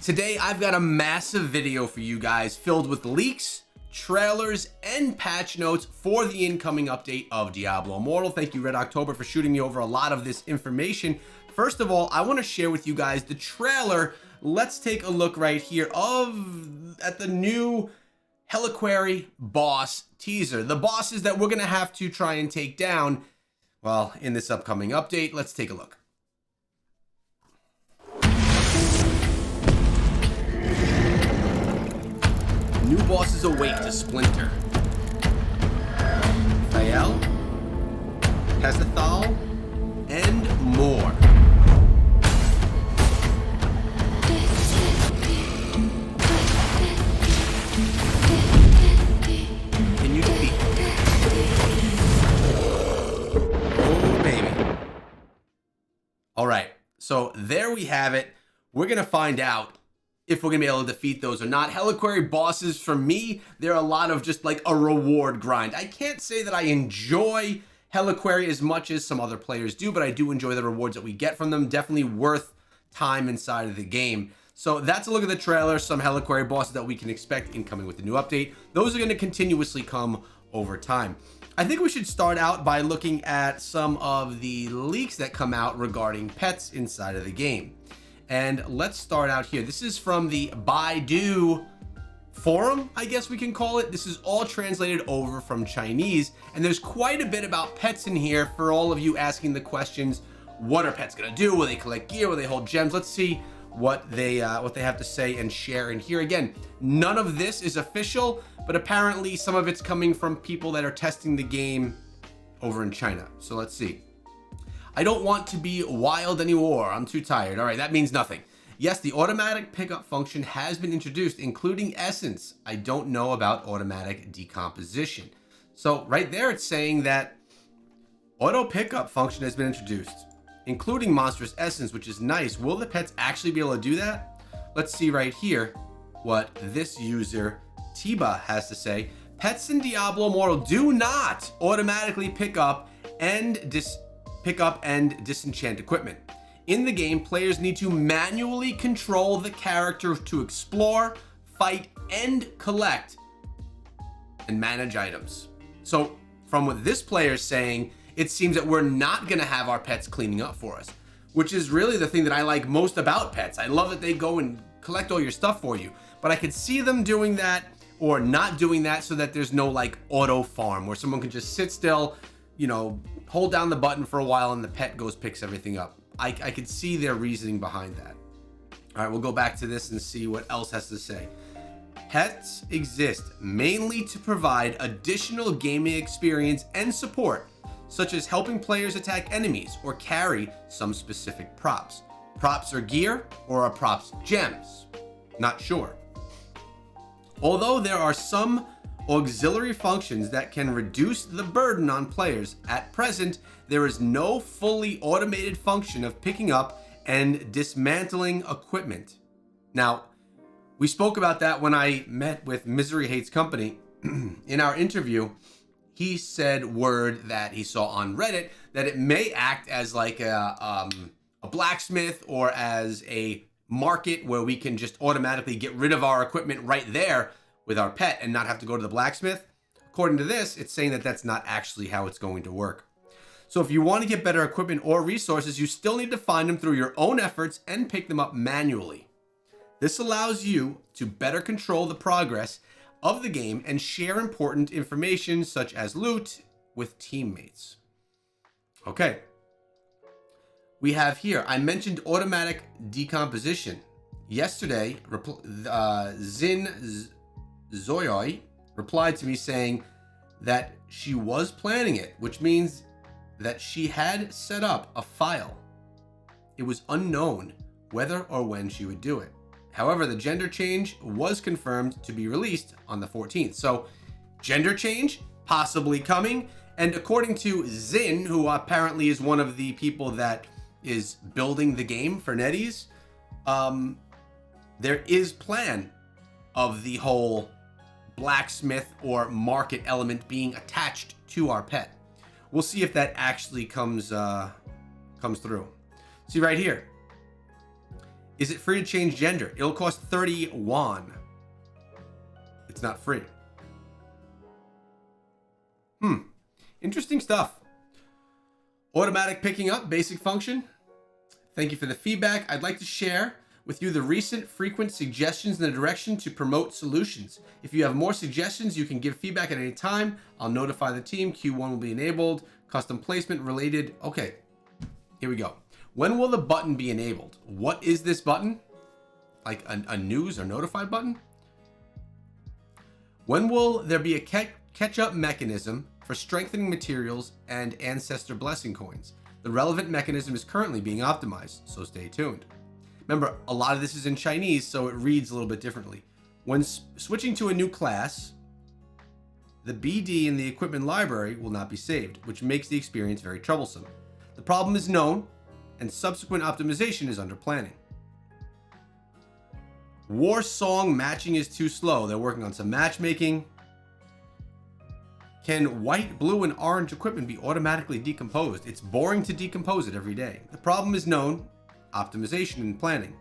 Today, I've got a massive video for you guys filled with leaks, trailers, and patch notes for the incoming update of Diablo Immortal. Thank you, Red October, for shooting me over a lot of this information. First of all, I want to share with you guys the trailer. Let's take a look right here at the new Helliquary boss teaser. The bosses that we're going to have to try and take down, well, in this upcoming update. Let's take a look. New bosses await to Splinter. Fael, Hesathal, and more. Can you defeat? Oh, baby. All right, so there we have it. We're going to find out if we're gonna be able to defeat those or not. Helliquary bosses, for me, they're a lot of just like a reward grind. I can't say that I enjoy Helliquary as much as some other players do, but I do enjoy the rewards that we get from them. Definitely worth time inside of the game. So that's a look at the trailer, some Helliquary bosses that we can expect incoming with the new update. Those are gonna continuously come over time. I think we should start out by looking at some of the leaks that come out regarding pets inside of the game. And let's start out here. This is from the Baidu forum, I guess we can call it. This is all translated over from Chinese, and there's quite a bit about pets in here for all of you asking the questions. What are pets gonna do? Will they collect gear? Will they hold gems? Let's see what they have to say and share in here. Again, none of this is official, but apparently some of it's coming from people that are testing the game over in China. So let's see. I don't want to be wild anymore. I'm too tired. All right, that means nothing. Yes, the automatic pickup function has been introduced, including essence. I don't know about automatic decomposition. So right there, it's saying that auto pickup function has been introduced, including monstrous essence, which is nice. Will the pets actually be able to do that? Let's see right here what this user, Tiba, has to say. Pets in Diablo Immortal do not automatically pick up and disenchant equipment. In the game, players need to manually control the character to explore, fight, and collect and manage items. So from what this player is saying, it seems that we're not going to have our pets cleaning up for us, which is really the thing that I like most about pets. I love that they go and collect all your stuff for you, but I could see them doing that or not doing that so that there's no like auto farm where someone can just sit still, you know, hold down the button for a while and the pet goes picks everything up. I could see their reasoning behind that. All right, we'll go back to this and see what else has to say. Pets exist mainly to provide additional gaming experience and support, such as helping players attack enemies or carry some specific props. Props are gear, or are props gems? Not sure. Although there are some auxiliary functions that can reduce the burden on players, at present, there is no fully automated function of picking up and dismantling equipment. Now, we spoke about that when I met with Misery Hates Company. In our interview, he said word that he saw on Reddit that it may act as like a blacksmith or as a market where we can just automatically get rid of our equipment right there with our pet and not have to go to the blacksmith. According to this, it's saying that that's not actually how it's going to work. So if you want to get better equipment or resources, you still need to find them through your own efforts and pick them up manually. This allows you to better control the progress of the game and share important information such as loot with teammates. Okay. We have here, I mentioned automatic decomposition. Yesterday, Zin Zoyoi replied to me saying that she was planning it, which means that she had set up a file. It was unknown whether or when she would do it. However, the gender change was confirmed to be released on the 14th. So gender change possibly coming. And according to Zin, who apparently is one of the people that is building the game for NetEase, there is plan of the whole blacksmith or market element being attached to our pet. We'll see if that actually comes through. See right here. Is it free to change gender? It'll cost 30 won. It's not free. Interesting stuff. Automatic picking up, basic function. Thank you for the feedback. I'd like to share with you the recent frequent suggestions in the direction to promote solutions. If you have more suggestions, you can give feedback at any time. I'll notify the team. Q1 will be enabled. Custom placement related. Okay, here we go. When will the button be enabled? What is this button? Like a news or notify button? When will there be a catch-up mechanism for strengthening materials and ancestor blessing coins? The relevant mechanism is currently being optimized, so stay tuned. Remember, a lot of this is in Chinese, so it reads a little bit differently. When switching to a new class, the BD in the equipment library will not be saved, which makes the experience very troublesome. The problem is known, and subsequent optimization is under planning. War song matching is too slow. They're working on some matchmaking. Can white, blue, and orange equipment be automatically decomposed? It's boring to decompose it every day. The problem is known, optimization and planning.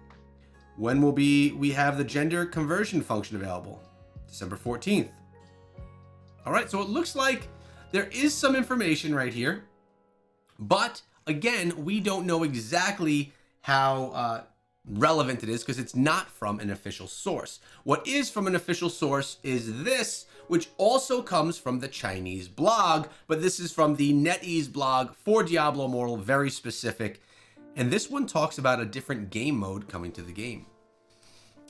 When will we have the gender conversion function available? December 14th. All right, so it looks like there is some information right here, but again, we don't know exactly how relevant it is because it's not from an official source. What is from an official source is this, which also comes from the Chinese blog, but this is from the NetEase blog for Diablo Immortal, very specific. And this one talks about a different game mode coming to the game.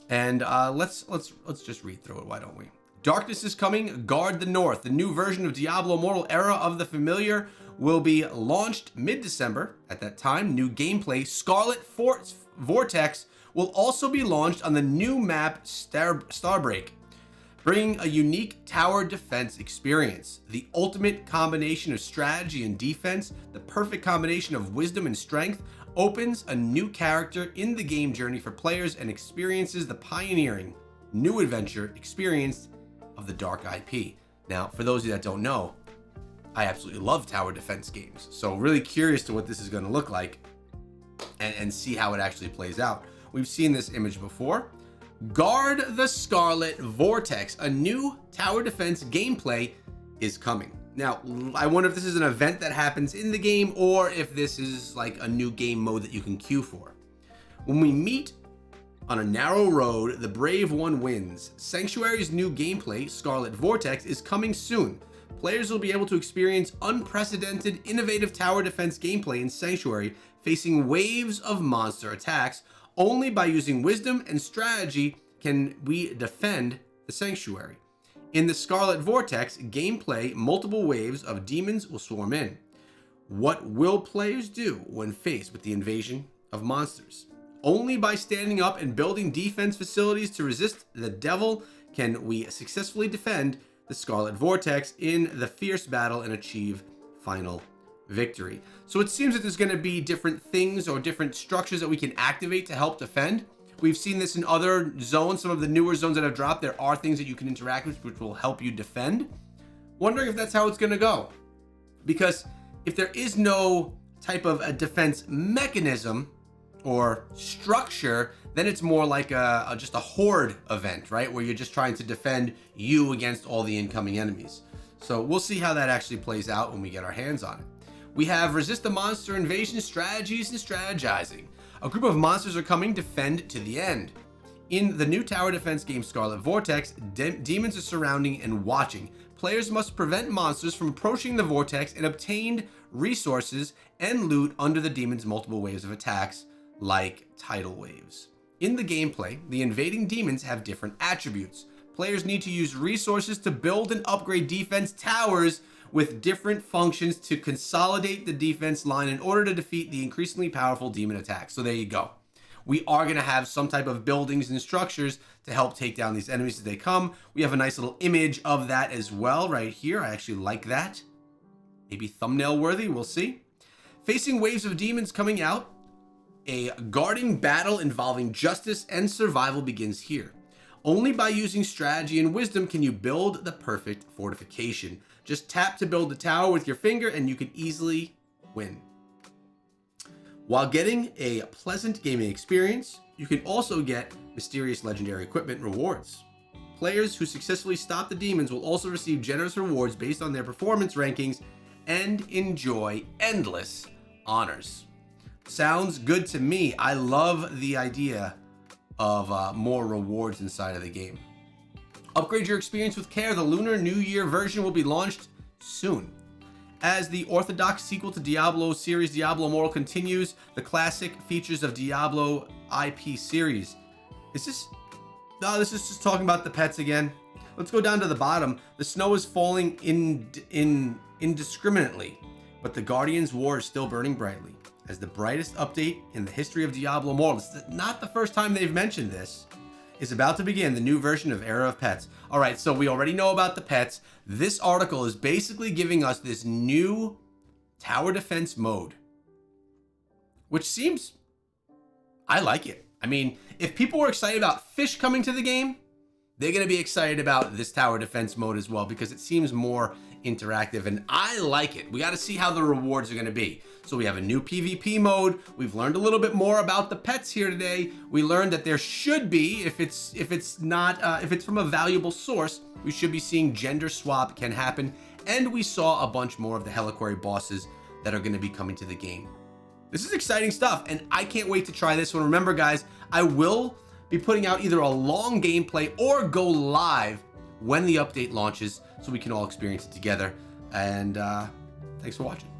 And let's just read through it, why don't we? Darkness is coming, guard the north. The new version of Diablo Immortal Era of the Familiar will be launched mid-December. At that time, new gameplay, Scarlet Vortex, will also be launched on the new map Starbreak, bringing a unique tower defense experience. The ultimate combination of strategy and defense, the perfect combination of wisdom and strength, opens a new character in the game journey for players and experiences the pioneering new adventure experience of the Dark IP. Now, for those of you that don't know, I absolutely love tower defense games, so really curious to what this is going to look like and see how it actually plays out. We've seen this image before. Guard the Scarlet Vortex, a new tower defense gameplay is coming. Now, I wonder if this is an event that happens in the game or if this is like a new game mode that you can queue for. When we meet on a narrow road, the brave one wins. Sanctuary's new gameplay, Scarlet Vortex, is coming soon. Players will be able to experience unprecedented, innovative tower defense gameplay in Sanctuary, facing waves of monster attacks. Only by using wisdom and strategy can we defend the Sanctuary. In the Scarlet Vortex gameplay, multiple waves of demons will swarm in. What will players do when faced with the invasion of monsters? Only by standing up and building defense facilities to resist the devil can we successfully defend the Scarlet Vortex in the fierce battle and achieve final victory. So it seems that there's going to be different things or different structures that we can activate to help defend. We've seen this in other zones, some of the newer zones that have dropped. There are things that you can interact with which will help you defend. Wondering if that's how it's going to go. Because if there is no type of a defense mechanism or structure, then it's more like just a horde event, right? Where you're just trying to defend you against all the incoming enemies. So we'll see how that actually plays out when we get our hands on it. We have resist the monster invasion strategies and strategizing. A group of monsters are coming, defend to the end. In the new tower defense game Scarlet Vortex, demons are surrounding and watching. Players must prevent monsters from approaching the vortex and obtain resources and loot under the demon's multiple waves of attacks, like tidal waves. In the gameplay, the invading demons have different attributes. Players need to use resources to build and upgrade defense towers with different functions to consolidate the defense line in order to defeat the increasingly powerful demon attacks. So there you go. We are going to have some type of buildings and structures to help take down these enemies as they come. We have a nice little image of that as well right here. I actually like that. Maybe thumbnail worthy, we'll see. Facing waves of demons coming out, a guarding battle involving justice and survival begins here. Only by using strategy and wisdom can you build the perfect fortification. Just tap to build the tower with your finger and you can easily win. While getting a pleasant gaming experience, You can also get mysterious legendary equipment rewards. Players who successfully stop the demons will also receive generous rewards based on their performance rankings and enjoy endless honors. Sounds good to me. I love the idea of more rewards inside of the game. Upgrade your experience with care. The Lunar New Year version will be launched soon. As the orthodox sequel to Diablo series, Diablo Immortal continues the classic features of Diablo IP series. Is this... No, this is just talking about the pets again. Let's go down to the bottom. The snow is falling indiscriminately, but the Guardian's War is still burning brightly. As the brightest update in the history of Diablo Immortal, it's not the first time they've mentioned this, is about to begin the new version of Era of Pets. All right, so we already know about the pets. This article is basically giving us this new tower defense mode, which seems... I like it. I mean, if people were excited about fish coming to the game, they're going to be excited about this tower defense mode as well, because it seems more interactive, and I like it. We got to see how the rewards are going to be. So we have a new PvP mode. We've learned a little bit more about the pets here today. We learned that there should be, if it's from a valuable source, we should be seeing gender swap can happen, and we saw a bunch more of the Helliquary bosses that are going to be coming to the game. This is exciting stuff, and I can't wait to try this one. Remember, guys, I will be putting out either a long gameplay or go live when the update launches so we can all experience it together. And thanks for watching.